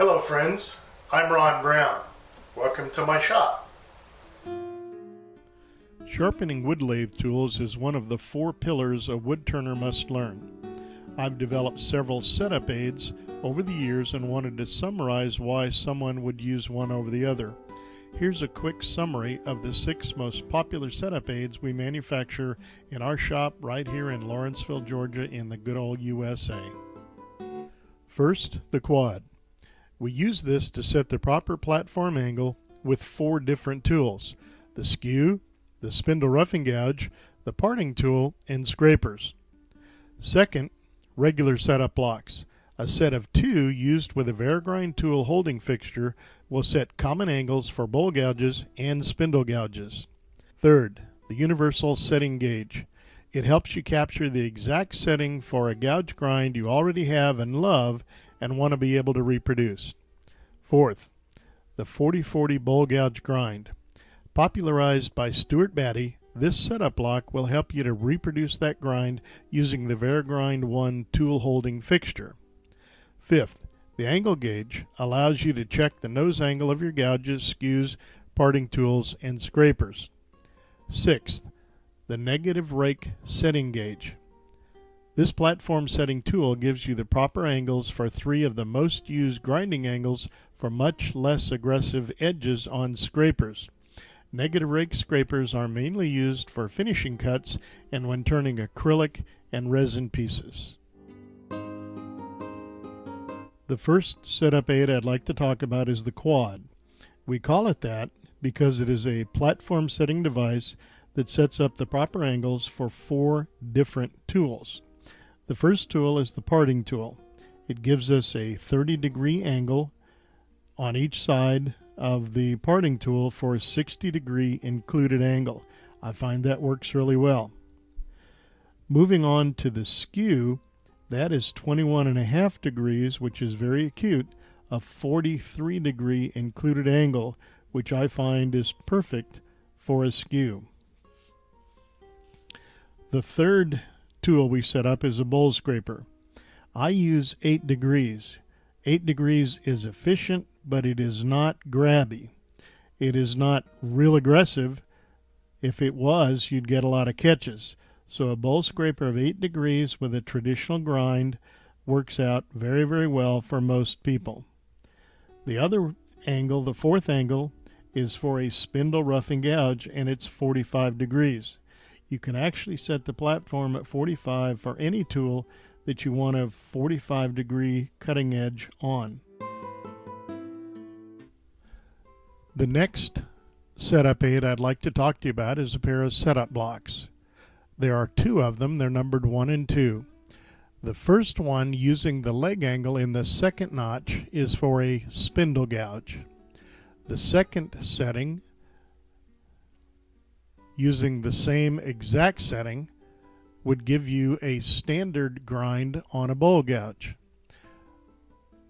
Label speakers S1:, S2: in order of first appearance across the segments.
S1: Hello friends, I'm Ron Brown. Welcome to my shop. Sharpening wood lathe tools is one of the 4 pillars a woodturner must learn. I've developed several setup aids over the years and wanted to summarize why someone would use one over the other. Here's a quick summary of the 6 most popular setup aids we manufacture in our shop right here in Lawrenceville, Georgia in the good old USA. First, the quad. We use this to set the proper platform angle with 4 different tools: the skew, the spindle roughing gouge, the parting tool, and scrapers. Second, regular setup blocks. A set of 2 used with a vari-grind tool holding fixture will set common angles for bowl gouges and spindle gouges. Third, the Universal Setting Jig. It helps you capture the exact setting for a gouge grind you already have and love and want to be able to reproduce. Fourth, the 40/40 bowl gouge grind. Popularized by Stuart Batty, this setup block will help you to reproduce that grind using the vari-grind 1 tool holding fixture. Fifth, the angle gauge allows you to check the nose angle of your gouges, skews, parting tools, and scrapers. Sixth, the negative rake setting gauge. This platform setting tool gives you the proper angles for 3 of the most used grinding angles for much less aggressive edges on scrapers. Negative rake scrapers are mainly used for finishing cuts and when turning acrylic and resin pieces. The first setup aid I'd like to talk about is the quad. We call it that because it is a platform setting device that sets up the proper angles for 4 different tools. The first tool is the parting tool. It gives us a 30-degree angle on each side of the parting tool for a 60-degree included angle. I find that works really well. Moving on to the skew, that is 21.5 degrees, which is very acute, a 43-degree included angle, which I find is perfect for a skew. The third tool we set up is a bowl scraper. I use 8 degrees. 8 degrees is efficient, but it is not grabby. It is not real aggressive. If it was, you'd get a lot of catches. So a bowl scraper of 8 degrees with a traditional grind works out very, very well for most people. The other angle, the fourth angle, is for a spindle roughing gouge, and it's 45 degrees. You can actually set the platform at 45 for any tool that you want a 45-degree cutting edge on. The next setup aid I'd like to talk to you about is a pair of setup blocks. There are 2 of them. They're numbered 1 and 2. The first one, using the leg angle in the second notch, is for a spindle gouge. The second setting, using the same exact setting, would give you a standard grind on a bowl gouge.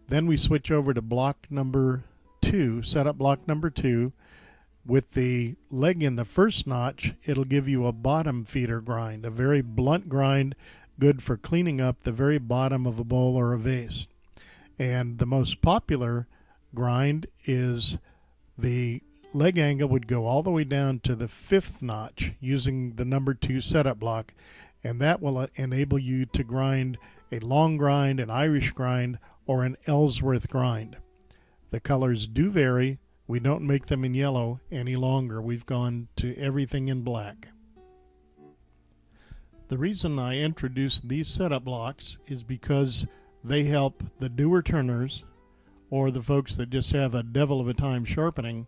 S1: Then we switch over to block number 2, setup block number 2. With the leg in the first notch, it'll give you a bottom feeder grind, a very blunt grind, good for cleaning up the very bottom of a bowl or a vase. And the most popular grind is the leg angle would go all the way down to the 5th notch using the number 2 setup block, and that will enable you to grind a long grind, an Irish grind, or an Ellsworth grind. The colors do vary. We don't make them in yellow any longer. We've gone to everything in black. The reason I introduced these setup blocks is because they help the doer turners, or the folks that just have a devil of a time sharpening.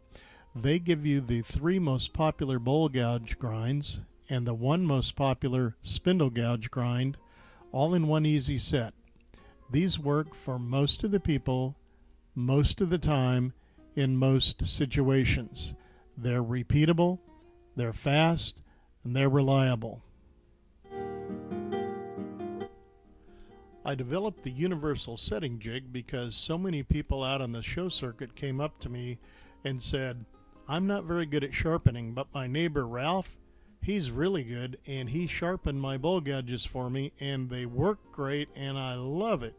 S1: They give you the 3 most popular bowl gouge grinds and the 1 most popular spindle gouge grind, all in one easy set. These work for most of the people, most of the time, in most situations. They're repeatable, they're fast, and they're reliable. I developed the Universal Setting Jig because so many people out on the show circuit came up to me and said, "I'm not very good at sharpening, but my neighbor Ralph, he's really good, and he sharpened my bowl gouges for me, and they work great, and I love it.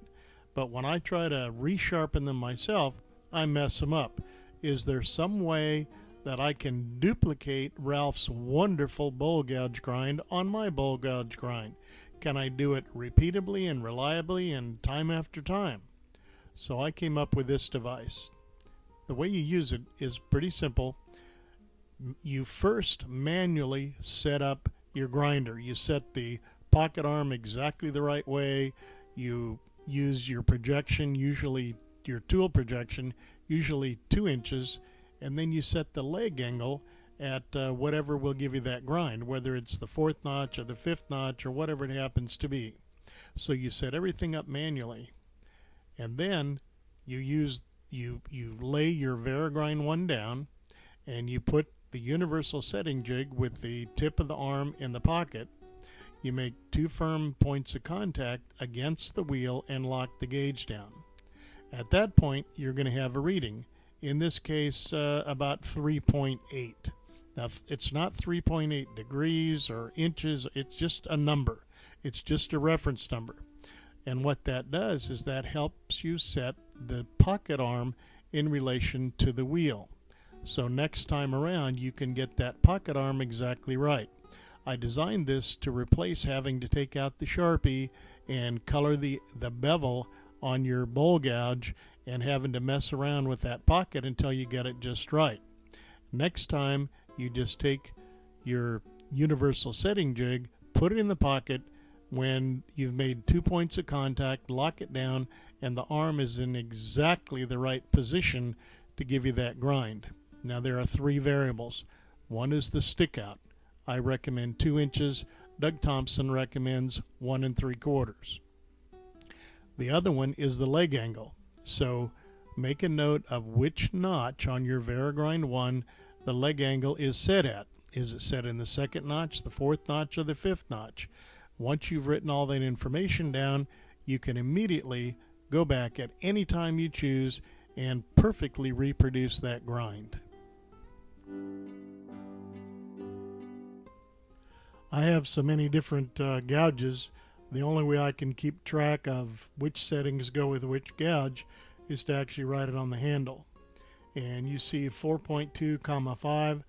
S1: but when I try to resharpen them myself, I mess them up. Is there some way that I can duplicate Ralph's wonderful bowl gouge grind on my bowl gouge grind? Can I do it repeatably and reliably and time after time? So I came up with this device. The way you use it is pretty simple. You first manually set up your grinder. You set the pocket arm exactly the right way. You use your projection, usually your tool projection, usually 2 inches, and then you set the leg angle at whatever will give you that grind, whether it's the 4th notch or the 5th notch or whatever it happens to be. So you set everything up manually, and then you lay your vari-grind one down, and you put the Universal Setting Jig with the tip of the arm in the pocket. You make 2 firm points of contact against the wheel and lock the gauge down. At that point, you're going to have a reading. In this case, about 3.8. Now, it's not 3.8 degrees or inches. It's just a number. It's just a reference number. And what that does is that helps you set the pocket arm in relation to the wheel. So next time around, you can get that pocket arm exactly right. I designed this to replace having to take out the Sharpie and color the bevel on your bowl gouge and having to mess around with that pocket until you get it just right. Next time, you just take your Universal Setting Jig, put it in the pocket. When you've made 2 points of contact, lock it down, and the arm is in exactly the right position to give you that grind. Now there are 3 variables. One is the stick out. I recommend 2 inches. Doug Thompson recommends 1 3/4. The other one is the leg angle. So make a note of which notch on your vari-grind 1 the leg angle is set at. Is it set in the 2nd notch, the 4th notch, or the 5th notch? Once you've written all that information down, you can immediately go back at any time you choose and perfectly reproduce that grind. I have so many different gouges. The only way I can keep track of which settings go with which gouge is to actually write it on the handle. And you see 4.2, 5.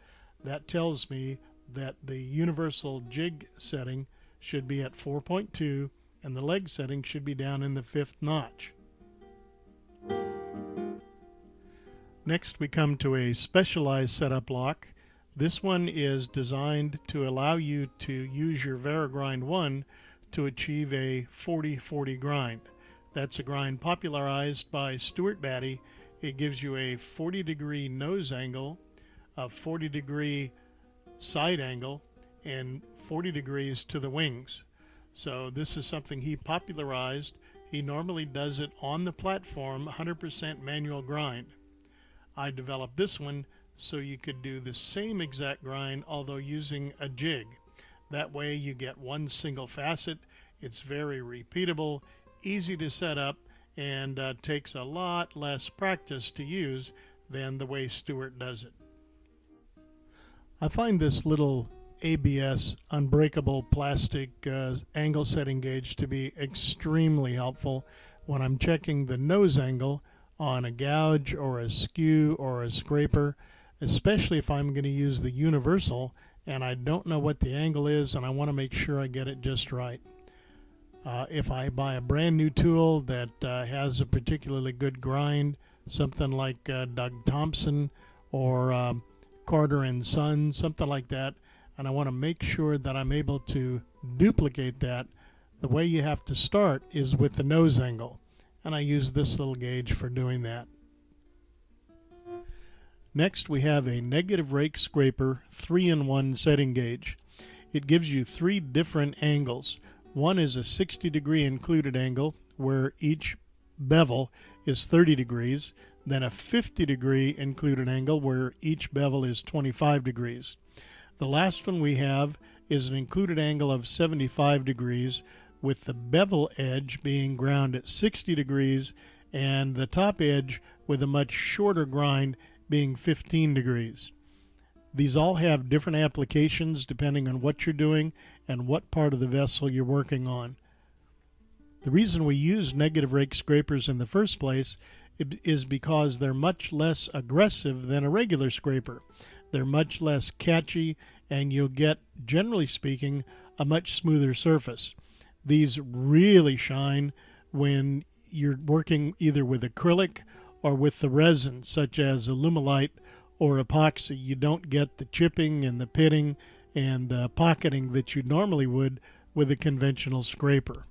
S1: That tells me that the universal jig setting should be at 4.2 and the leg setting should be down in the 5th notch. Next we come to a specialized setup lock. This one is designed to allow you to use your vari-grind 1 to achieve a 40-40 grind. That's a grind popularized by Stuart Batty. It gives you a 40-degree nose angle, a 40-degree side angle, and 40 degrees to the wings. So this is something he popularized. He normally does it on the platform, 100% manual grind. I developed this one so you could do the same exact grind, although using a jig. That way you get one single facet. It's very repeatable, easy to set up, and takes a lot less practice to use than the way Stuart does it. I find this little ABS unbreakable plastic angle setting gauge to be extremely helpful when I'm checking the nose angle on a gouge or a skew or a scraper, especially if I'm going to use the universal and I don't know what the angle is and I want to make sure I get it just right. If I buy a brand new tool that has a particularly good grind, something like Doug Thompson or Carter and Son, something like that, and I want to make sure that I'm able to duplicate that, the way you have to start is with the nose angle, and I use this little gauge for doing that. Next we have a negative rake scraper 3-in-1 setting gauge. It gives you 3 different angles. One is a 60-degree included angle where each bevel is 30 degrees, then a 50-degree included angle where each bevel is 25 degrees. The last one we have is an included angle of 75 degrees with the bevel edge being ground at 60 degrees and the top edge with a much shorter grind being 15 degrees. These all have different applications depending on what you're doing and what part of the vessel you're working on. The reason we use negative rake scrapers in the first place is because they're much less aggressive than a regular scraper. They're much less catchy, and you'll get, generally speaking, a much smoother surface. These really shine when you're working either with acrylic or with the resin, such as alumilite or epoxy. You don't get the chipping and the pitting and the pocketing that you normally would with a conventional scraper.